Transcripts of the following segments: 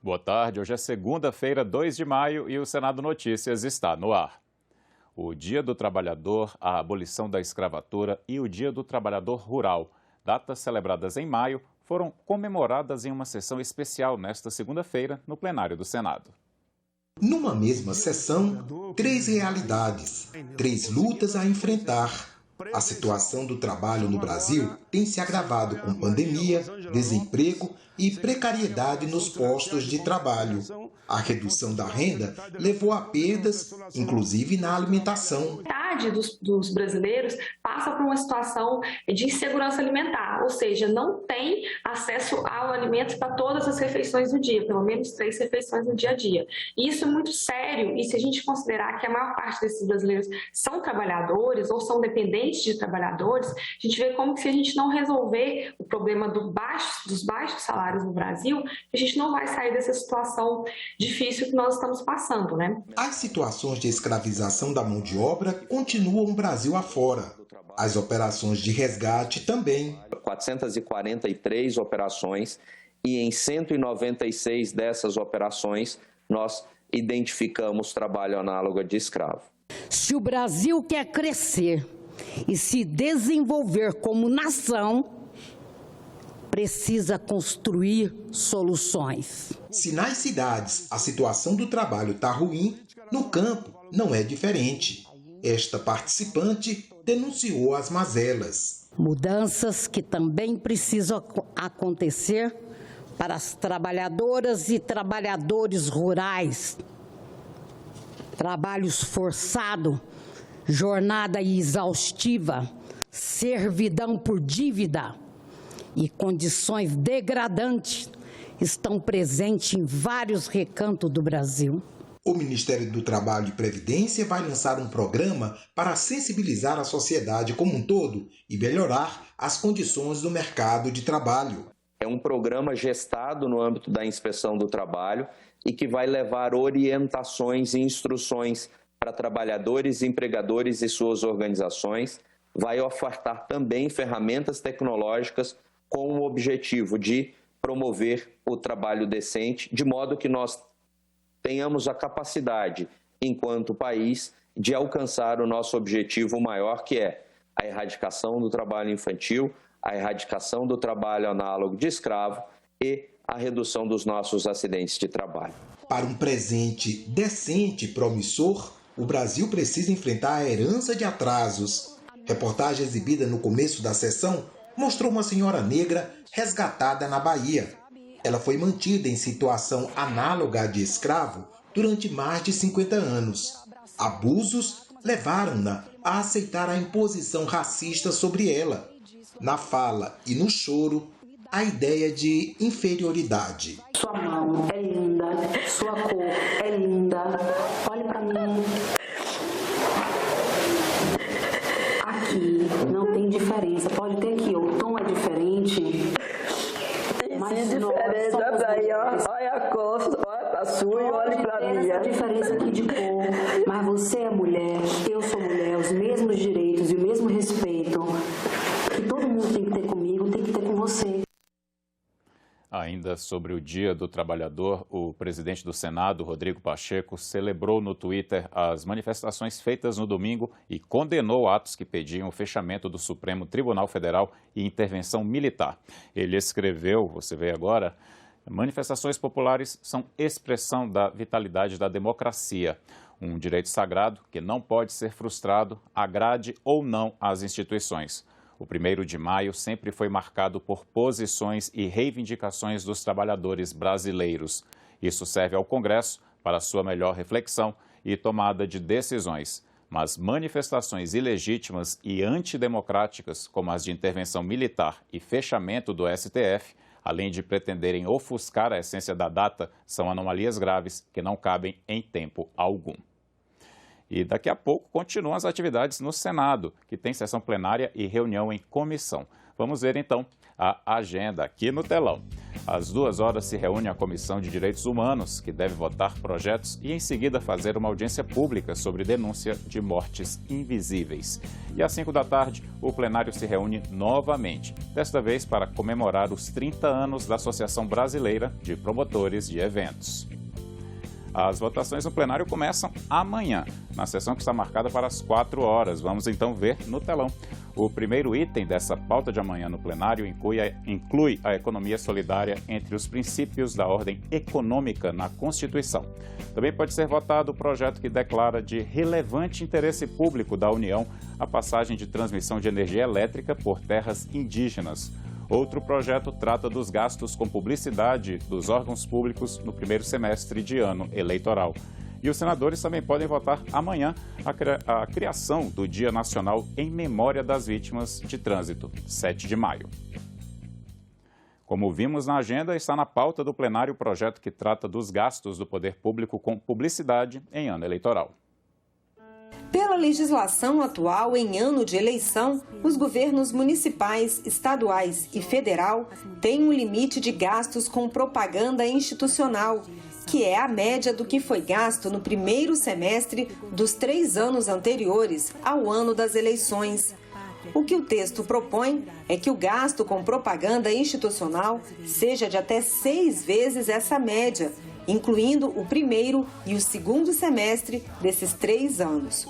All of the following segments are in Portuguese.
Boa tarde, hoje é segunda-feira, 2 de maio e o Senado Notícias está no ar. O Dia do Trabalhador, a abolição da escravatura e o Dia do Trabalhador Rural, datas celebradas em maio, foram comemoradas em uma sessão especial nesta segunda-feira no plenário do Senado. Numa mesma sessão, 3 realidades, 3 lutas a enfrentar. A situação do trabalho no Brasil tem se agravado com pandemia, desemprego e precariedade nos postos de trabalho. A redução da renda levou a perdas, inclusive na alimentação. Metade dos brasileiros passa por uma situação de insegurança alimentar, ou seja, não tem acesso ao alimento para todas as refeições do dia, pelo menos 3 refeições no dia a dia. E isso é muito sério, e se a gente considerar que a maior parte desses brasileiros são trabalhadores ou são dependentes de trabalhadores, a gente vê como que se a gente não resolver o problema dos baixos salários no Brasil, a gente não vai sair dessa situação difícil que nós estamos passando, né? As situações de escravização da mão de obra continuam Brasil afora. As operações de resgate também. 443 operações e em 196 dessas operações nós identificamos trabalho análogo de escravo. Se o Brasil quer crescer e se desenvolver como nação, precisa construir soluções. Se nas cidades a situação do trabalho está ruim, no campo não é diferente. Esta participante denunciou as mazelas. Mudanças que também precisam acontecer para as trabalhadoras e trabalhadores rurais. Trabalhos forçados, jornada exaustiva, servidão por dívida e condições degradantes estão presentes em vários recantos do Brasil. O Ministério do Trabalho e Previdência vai lançar um programa para sensibilizar a sociedade como um todo e melhorar as condições do mercado de trabalho. É um programa gestado no âmbito da Inspeção do Trabalho e que vai levar orientações e instruções para trabalhadores, empregadores e suas organizações. Vai ofertar também ferramentas tecnológicas com o objetivo de promover o trabalho decente, de modo que nós tenhamos a capacidade, enquanto país, de alcançar o nosso objetivo maior, que é a erradicação do trabalho infantil, a erradicação do trabalho análogo de escravo e a redução dos nossos acidentes de trabalho. Para um presente decente e promissor, o Brasil precisa enfrentar a herança de atrasos. Reportagem exibida no começo da sessão mostrou uma senhora negra resgatada na Bahia. Ela foi mantida em situação análoga à de escravo durante mais de 50 anos. Abusos levaram-na a aceitar a imposição racista sobre ela. Na fala e no choro, a ideia de inferioridade. Sua mão é linda, sua cor é linda, olhe para mim. Aqui não tem diferença, pode ter aqui, o tom é diferente. Mas diferença aí, ó. Olha a cor, olha a sua e olhe para mim. Essa diferença aqui de cor, mas você é mulher, eu sou mulher, os mesmos direitos e o mesmo respeito que todo mundo tem que ter comigo, tem que ter com você. Ainda sobre o Dia do Trabalhador, o presidente do Senado, Rodrigo Pacheco, celebrou no Twitter as manifestações feitas no domingo e condenou atos que pediam o fechamento do Supremo Tribunal Federal e intervenção militar. Ele escreveu, você vê agora, manifestações populares são expressão da vitalidade da democracia, um direito sagrado que não pode ser frustrado, agrade ou não às instituições. O 1º de maio sempre foi marcado por posições e reivindicações dos trabalhadores brasileiros. Isso serve ao Congresso para sua melhor reflexão e tomada de decisões. Mas manifestações ilegítimas e antidemocráticas, como as de intervenção militar e fechamento do STF, além de pretenderem ofuscar a essência da data, são anomalias graves que não cabem em tempo algum. E daqui a pouco continuam as atividades no Senado, que tem sessão plenária e reunião em comissão. Vamos ver então a agenda aqui no telão. Às 14h se reúne a Comissão de Direitos Humanos, que deve votar projetos e, em seguida, fazer uma audiência pública sobre denúncia de mortes invisíveis. E às 17h, o plenário se reúne novamente, desta vez para comemorar os 30 anos da Associação Brasileira de Promotores de Eventos. As votações no plenário começam amanhã, na sessão que está marcada para as 4h. Vamos então ver no telão. O primeiro item dessa pauta de amanhã no plenário inclui a economia solidária entre os princípios da ordem econômica na Constituição. Também pode ser votado o projeto que declara de relevante interesse público da União a passagem de transmissão de energia elétrica por terras indígenas. Outro projeto trata dos gastos com publicidade dos órgãos públicos no primeiro semestre de ano eleitoral. E os senadores também podem votar amanhã a criação do Dia Nacional em Memória das Vítimas de Trânsito, 7 de maio. Como vimos na agenda, está na pauta do plenário o projeto que trata dos gastos do poder público com publicidade em ano eleitoral. Pela legislação atual, em ano de eleição, os governos municipais, estaduais e federal têm um limite de gastos com propaganda institucional, que é a média do que foi gasto no primeiro semestre dos 3 anos anteriores ao ano das eleições. O que o texto propõe é que o gasto com propaganda institucional seja de até 6 vezes essa média, incluindo o primeiro e o segundo semestre desses 3 anos.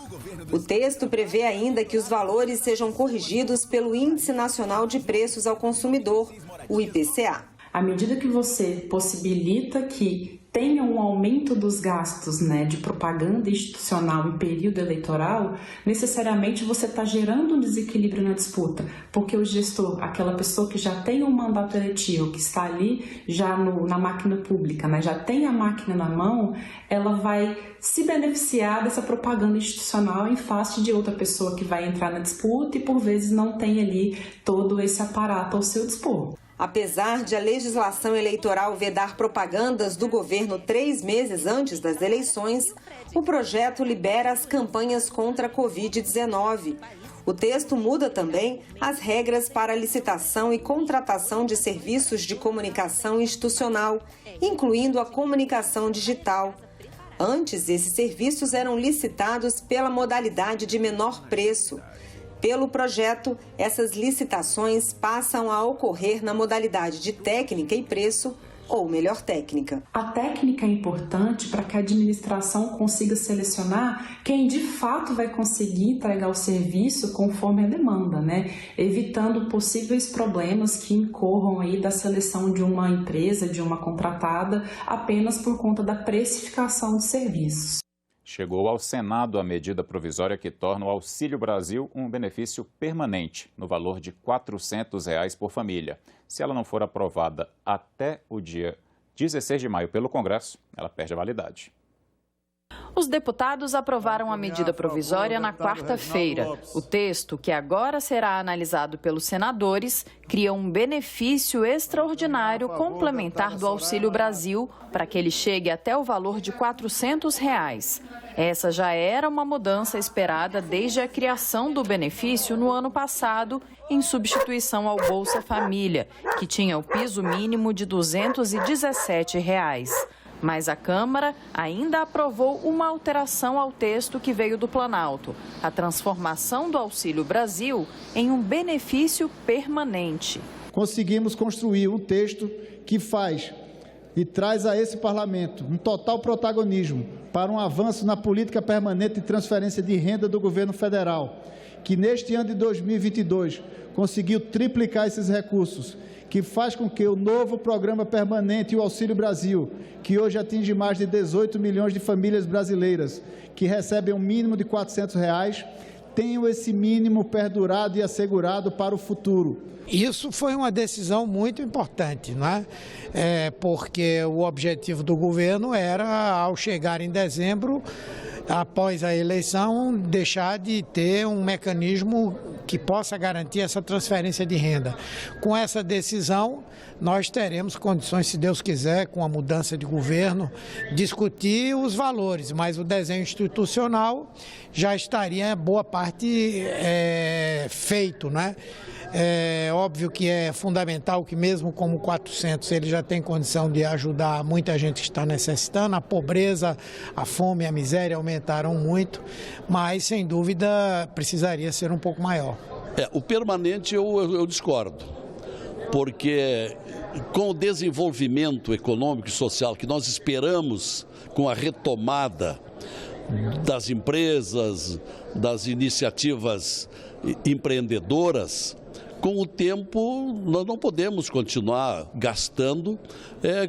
O texto prevê ainda que os valores sejam corrigidos pelo Índice Nacional de Preços ao Consumidor, o IPCA. À medida que você possibilita que tenha um aumento dos gastos, de propaganda institucional em período eleitoral, necessariamente você está gerando um desequilíbrio na disputa, porque o gestor, aquela pessoa que já tem um mandato eletivo, que está ali já na máquina pública, já tem a máquina na mão, ela vai se beneficiar dessa propaganda institucional em face de outra pessoa que vai entrar na disputa e por vezes não tem ali todo esse aparato ao seu dispor. Apesar de a legislação eleitoral vedar propagandas do governo 3 meses antes das eleições, o projeto libera as campanhas contra a Covid-19. O texto muda também as regras para licitação e contratação de serviços de comunicação institucional, incluindo a comunicação digital. Antes, esses serviços eram licitados pela modalidade de menor preço. Pelo projeto, essas licitações passam a ocorrer na modalidade de técnica e preço, ou melhor técnica. A técnica é importante para que a administração consiga selecionar quem de fato vai conseguir entregar o serviço conforme a demanda, evitando possíveis problemas que incorram aí da seleção de uma empresa, de uma contratada, apenas por conta da precificação de serviços. Chegou ao Senado a medida provisória que torna o Auxílio Brasil um benefício permanente, no valor de R$ 400 por família. Se ela não for aprovada até o dia 16 de maio pelo Congresso, ela perde a validade. Os deputados aprovaram a medida provisória na quarta-feira. O texto, que agora será analisado pelos senadores, cria um benefício extraordinário complementar do Auxílio Brasil para que ele chegue até o valor de R$ 400. Essa já era uma mudança esperada desde a criação do benefício no ano passado, em substituição ao Bolsa Família, que tinha o piso mínimo de R$ 217. Mas a Câmara ainda aprovou uma alteração ao texto que veio do Planalto, a transformação do Auxílio Brasil em um benefício permanente. Conseguimos construir um texto que faz e traz a esse Parlamento um total protagonismo para um avanço na política permanente de transferência de renda do governo federal, que neste ano de 2022 conseguiu triplicar esses recursos, que faz com que o novo programa permanente e o Auxílio Brasil, que hoje atinge mais de 18 milhões de famílias brasileiras, que recebem um mínimo de R$ 400, tenham esse mínimo perdurado e assegurado para o futuro. Isso foi uma decisão muito importante, porque o objetivo do governo era, ao chegar em dezembro, após a eleição, deixar de ter um mecanismo que possa garantir essa transferência de renda. Com essa decisão, nós teremos condições, se Deus quiser, com a mudança de governo, discutir os valores, mas o desenho institucional já estaria boa parte feito, É óbvio que é fundamental que mesmo como 400 ele já tem condição de ajudar muita gente que está necessitando. A pobreza, a fome, a miséria aumentaram muito, mas sem dúvida precisaria ser um pouco maior. O permanente eu discordo, porque com o desenvolvimento econômico e social que nós esperamos com a retomada das empresas, das iniciativas empreendedoras, com o tempo nós não podemos continuar gastando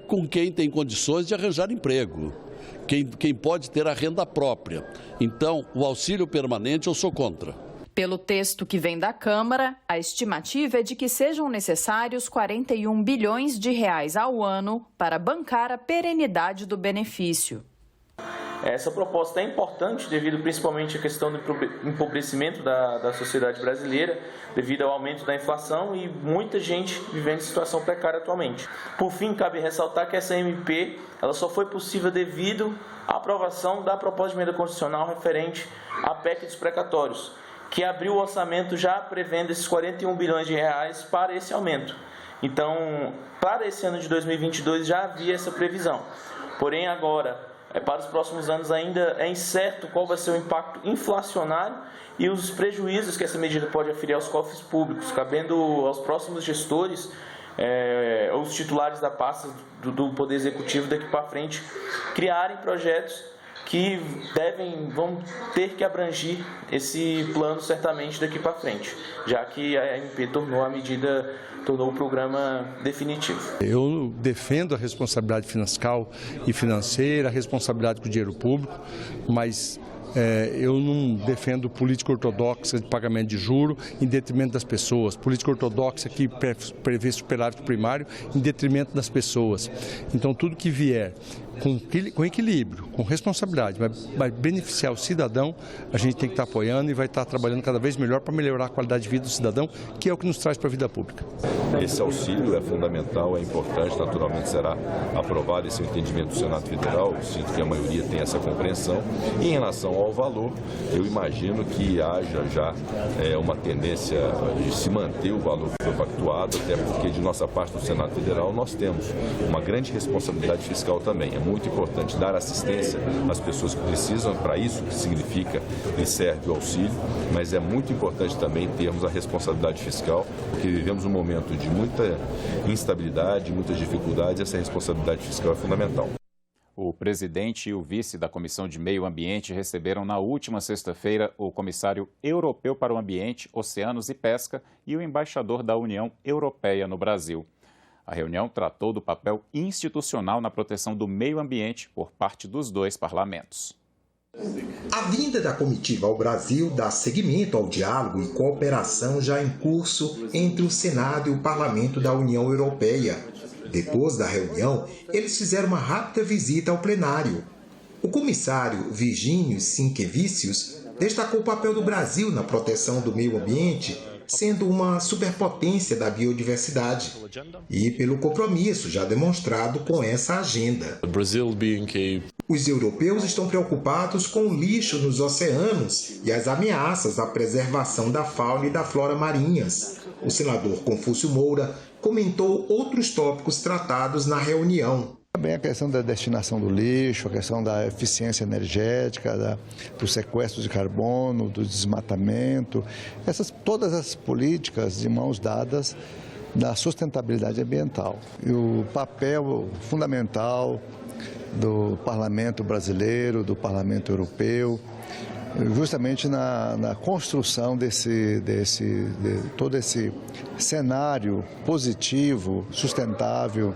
com quem tem condições de arranjar emprego, quem pode ter a renda própria. Então, o auxílio permanente eu sou contra. Pelo texto que vem da Câmara, a estimativa é de que sejam necessários 41 bilhões de reais ao ano para bancar a perenidade do benefício. Essa proposta é importante devido principalmente à questão do empobrecimento da sociedade brasileira, devido ao aumento da inflação e muita gente vivendo em situação precária atualmente. Por fim, cabe ressaltar que essa MP ela só foi possível devido à aprovação da proposta de emenda constitucional referente à PEC dos precatórios, que abriu o orçamento já prevendo esses 41 bilhões de reais para esse aumento. Então, para esse ano de 2022 já havia essa previsão. Porém, agora, para os próximos anos ainda é incerto qual vai ser o impacto inflacionário e os prejuízos que essa medida pode aferir aos cofres públicos, cabendo aos próximos gestores, os titulares da pasta do Poder Executivo daqui para frente, criarem projetos que vão ter que abrangir esse plano certamente daqui para frente, já que a MP tornou o programa definitivo. Eu defendo a responsabilidade fiscal e financeira, a responsabilidade com o dinheiro público, mas eu não defendo política ortodoxa de pagamento de juro em detrimento das pessoas, política ortodoxa que prevê superávit primário em detrimento das pessoas. Então, tudo que vier com equilíbrio, com responsabilidade, vai beneficiar o cidadão, a gente tem que estar apoiando e vai estar trabalhando cada vez melhor para melhorar a qualidade de vida do cidadão, que é o que nos traz para a vida pública. Esse auxílio é fundamental, é importante, naturalmente será aprovado esse entendimento do Senado Federal, sinto que a maioria tem essa compreensão. E em relação ao valor, eu imagino que haja já uma tendência de se manter o valor que foi pactuado, até porque de nossa parte do Senado Federal nós temos uma grande responsabilidade fiscal também. É muito importante dar assistência às pessoas que precisam, para isso que significa e serve o auxílio, mas é muito importante também termos a responsabilidade fiscal, porque vivemos um momento de muita instabilidade, muitas dificuldades, e essa responsabilidade fiscal é fundamental. O presidente e o vice da Comissão de Meio Ambiente receberam na última sexta-feira o comissário europeu para o Ambiente, Oceanos e Pesca e o embaixador da União Europeia no Brasil. A reunião tratou do papel institucional na proteção do meio ambiente por parte dos dois parlamentos. A vinda da comitiva ao Brasil dá seguimento ao diálogo e cooperação já em curso entre o Senado e o Parlamento da União Europeia. Depois da reunião, eles fizeram uma rápida visita ao plenário. O comissário Virginijus Sinkevicius destacou o papel do Brasil na proteção do meio ambiente, sendo uma superpotência da biodiversidade, e pelo compromisso já demonstrado com essa agenda. Os europeus estão preocupados com o lixo nos oceanos e as ameaças à preservação da fauna e da flora marinhas. O senador Confúcio Moura comentou outros tópicos tratados na reunião. Também a questão da destinação do lixo, a questão da eficiência energética, do sequestro de carbono, do desmatamento, todas as políticas de mãos dadas da sustentabilidade ambiental. E o papel fundamental do Parlamento brasileiro, do Parlamento europeu, justamente na construção de todo esse cenário positivo, sustentável,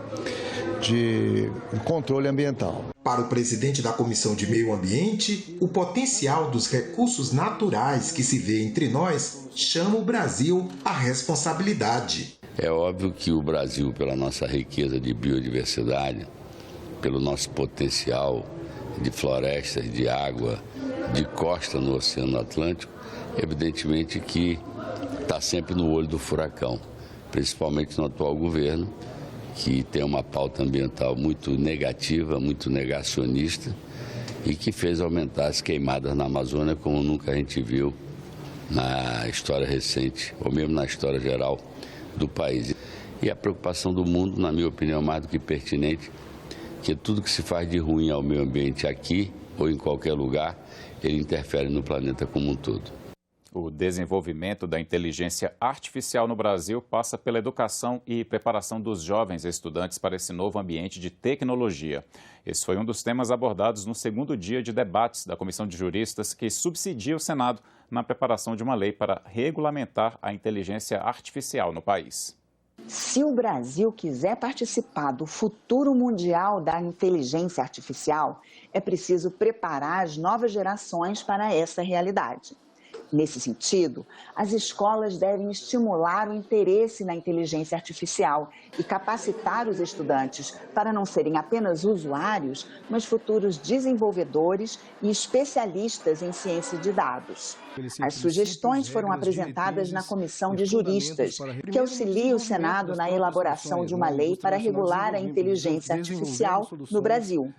de controle ambiental. Para o presidente da Comissão de Meio Ambiente, o potencial dos recursos naturais que se vê entre nós chama o Brasil à responsabilidade. É óbvio que o Brasil, pela nossa riqueza de biodiversidade, pelo nosso potencial de florestas, de água, de costa no Oceano Atlântico, evidentemente que está sempre no olho do furacão, principalmente no atual governo, que tem uma pauta ambiental muito negativa, muito negacionista e que fez aumentar as queimadas na Amazônia como nunca a gente viu na história recente, ou mesmo na história geral do país. E a preocupação do mundo, na minha opinião, é mais do que pertinente, que tudo que se faz de ruim ao meio ambiente aqui ou em qualquer lugar, ele interfere no planeta como um todo. O desenvolvimento da inteligência artificial no Brasil passa pela educação e preparação dos jovens estudantes para esse novo ambiente de tecnologia. Esse foi um dos temas abordados no segundo dia de debates da Comissão de Juristas que subsidia o Senado na preparação de uma lei para regulamentar a inteligência artificial no país. Se o Brasil quiser participar do futuro mundial da inteligência artificial, é preciso preparar as novas gerações para essa realidade. Nesse sentido, as escolas devem estimular o interesse na inteligência artificial e capacitar os estudantes para não serem apenas usuários, mas futuros desenvolvedores e especialistas em ciência de dados. As sugestões foram apresentadas na Comissão de Juristas, que auxilia o Senado na elaboração de uma lei para regular a inteligência artificial no Brasil.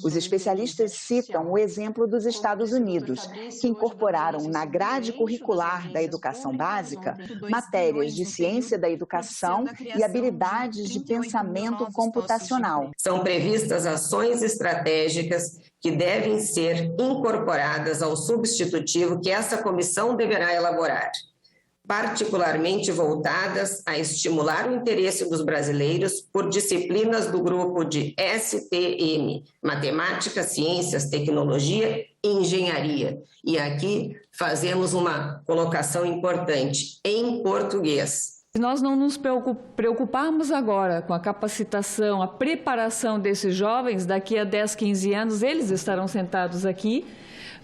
Os especialistas citam o exemplo dos Estados Unidos, que incorporaram na grade curricular da educação básica matérias de ciência da educação e habilidades de pensamento computacional. São previstas ações estratégicas que devem ser incorporadas ao substitutivo que essa comissão deverá elaborar, particularmente voltadas a estimular o interesse dos brasileiros por disciplinas do grupo de STM, Matemática, Ciências, Tecnologia e Engenharia. E aqui fazemos uma colocação importante, em português. Se nós não nos preocuparmos agora com a capacitação, a preparação desses jovens, daqui a 10, 15 anos, eles estarão sentados aqui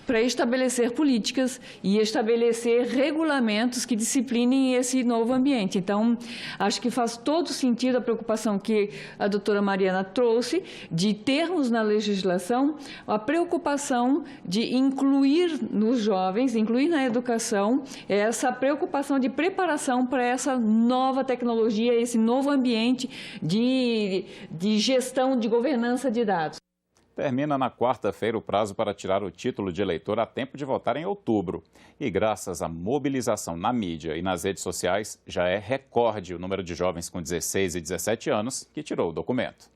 para estabelecer políticas e estabelecer regulamentos que disciplinem esse novo ambiente. Então, acho que faz todo sentido a preocupação que a doutora Mariana trouxe de termos na legislação a preocupação de incluir nos jovens, incluir na educação, essa preocupação de preparação para essa nova tecnologia, esse novo ambiente de gestão, de governança de dados. Termina na quarta-feira o prazo para tirar o título de eleitor a tempo de votar em outubro. E graças à mobilização na mídia e nas redes sociais, já é recorde o número de jovens com 16 e 17 anos que tirou o documento.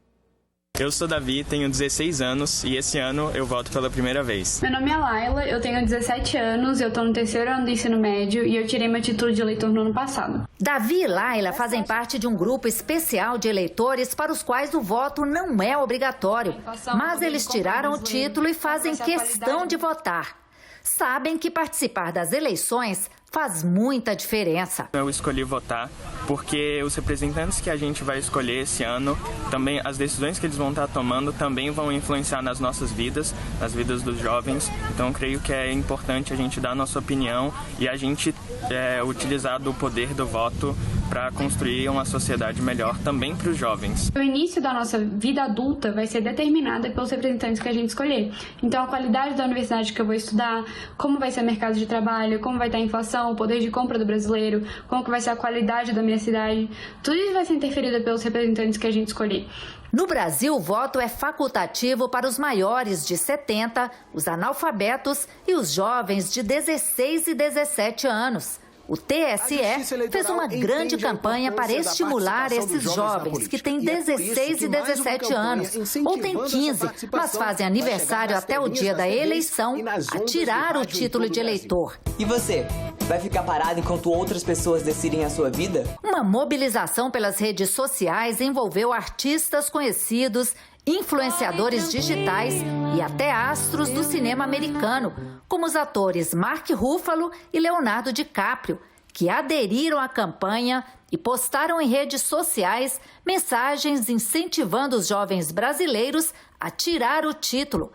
Eu sou Davi, tenho 16 anos e esse ano eu voto pela primeira vez. Meu nome é Laila, eu tenho 17 anos, eu estou no 3º ano do ensino médio e eu tirei meu título de eleitor no ano passado. Davi e Laila fazem parte de um grupo especial de eleitores para os quais o voto não é obrigatório, mas eles tiraram o título e fazem questão de votar. Sabem que participar das eleições faz muita diferença. Eu escolhi votar porque os representantes que a gente vai escolher esse ano, também as decisões que eles vão estar tomando também vão influenciar nas nossas vidas, nas vidas dos jovens. Então eu creio que é importante a gente dar a nossa opinião e a gente utilizar do poder do voto para construir uma sociedade melhor também para os jovens. O início da nossa vida adulta vai ser determinada pelos representantes que a gente escolher. Então a qualidade da universidade que eu vou estudar, como vai ser o mercado de trabalho, como vai estar a inflação, o poder de compra do brasileiro, como que vai ser a qualidade da minha cidade, tudo isso vai ser interferido pelos representantes que a gente escolher. No Brasil, o voto é facultativo para os maiores de 70, os analfabetos e os jovens de 16 e 17 anos. O TSE fez uma grande campanha para estimular esses jovens que têm 16 e 17 anos, ou têm 15, mas fazem aniversário até o dia da eleição, a tirar o título de eleitor. E você? Vai ficar parado enquanto outras pessoas decidem a sua vida? Uma mobilização pelas redes sociais envolveu artistas conhecidos, influenciadores digitais e até astros do cinema americano, como os atores Mark Ruffalo e Leonardo DiCaprio, que aderiram à campanha e postaram em redes sociais mensagens incentivando os jovens brasileiros a tirar o título.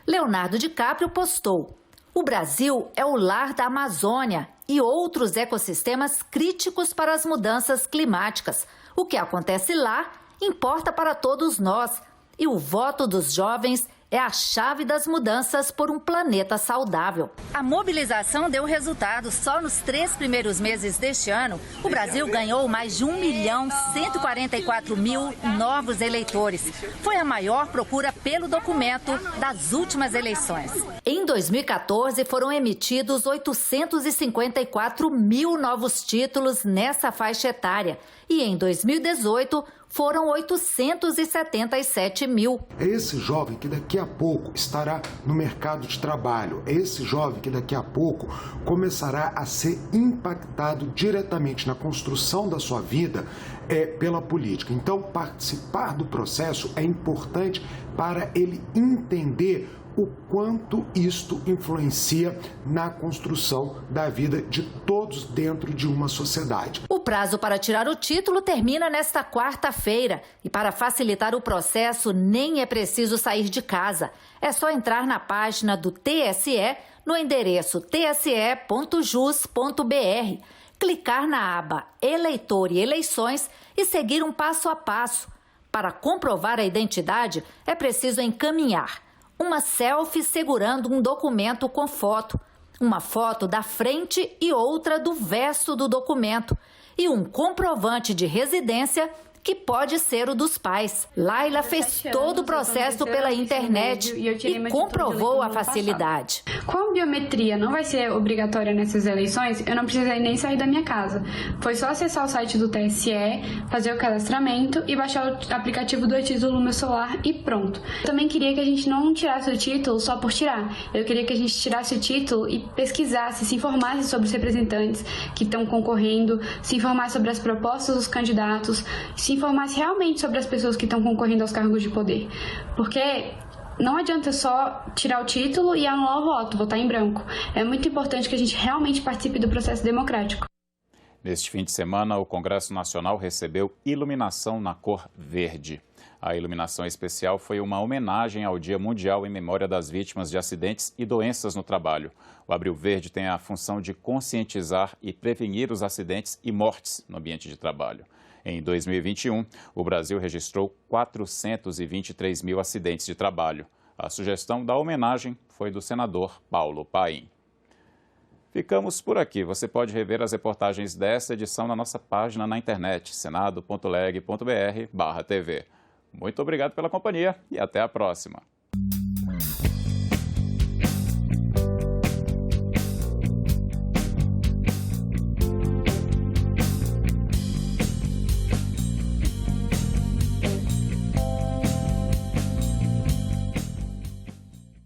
Leonardo DiCaprio postou: "O Brasil é o lar da Amazônia e outros ecossistemas críticos para as mudanças climáticas. O que acontece lá importa para todos nós. E o voto dos jovens é a chave das mudanças por um planeta saudável. A mobilização deu resultado. Só nos 3 primeiros meses deste ano, o Brasil ganhou mais de 1.144.000 novos eleitores. Foi a maior procura pelo documento das últimas eleições. Em 2014, foram emitidos 854 mil novos títulos nessa faixa etária. E em 2018, foram 877 mil. É esse jovem que daqui a pouco estará no mercado de trabalho. É esse jovem que daqui a pouco começará a ser impactado diretamente na construção da sua vida pela política. Então, participar do processo é importante para ele entender o quanto isto influencia na construção da vida de todos dentro de uma sociedade. O prazo para tirar o título termina nesta quarta-feira e para facilitar o processo nem é preciso sair de casa. É só entrar na página do TSE no endereço tse.jus.br, clicar na aba Eleitor e Eleições e seguir um passo a passo. Para comprovar a identidade, é preciso encaminhar uma selfie segurando um documento com foto, uma foto da frente e outra do verso do documento e um comprovante de residência que pode ser o dos pais. Laila fez todo o processo pela internet e comprovou a facilidade. Como a biometria não vai ser obrigatória nessas eleições, eu não precisei nem sair da minha casa. Foi só acessar o site do TSE, fazer o cadastramento e baixar o aplicativo do e-título no meu celular e pronto. Eu também queria que a gente não tirasse o título só por tirar. Eu queria que a gente tirasse o título e pesquisasse, se informasse sobre os representantes que estão concorrendo, se informasse sobre as propostas dos candidatos, se informasse realmente sobre as pessoas que estão concorrendo aos cargos de poder. Porque não adianta só tirar o título e anular o voto, votar em branco. É muito importante que a gente realmente participe do processo democrático. Neste fim de semana, o Congresso Nacional recebeu iluminação na cor verde. A iluminação especial foi uma homenagem ao Dia Mundial em memória das vítimas de acidentes e doenças no trabalho. O Abril Verde tem a função de conscientizar e prevenir os acidentes e mortes no ambiente de trabalho. Em 2021, o Brasil registrou 423 mil acidentes de trabalho. A sugestão da homenagem foi do senador Paulo Paim. Ficamos por aqui. Você pode rever as reportagens dessa edição na nossa página na internet, senado.leg.br/tv. Muito obrigado pela companhia e até a próxima.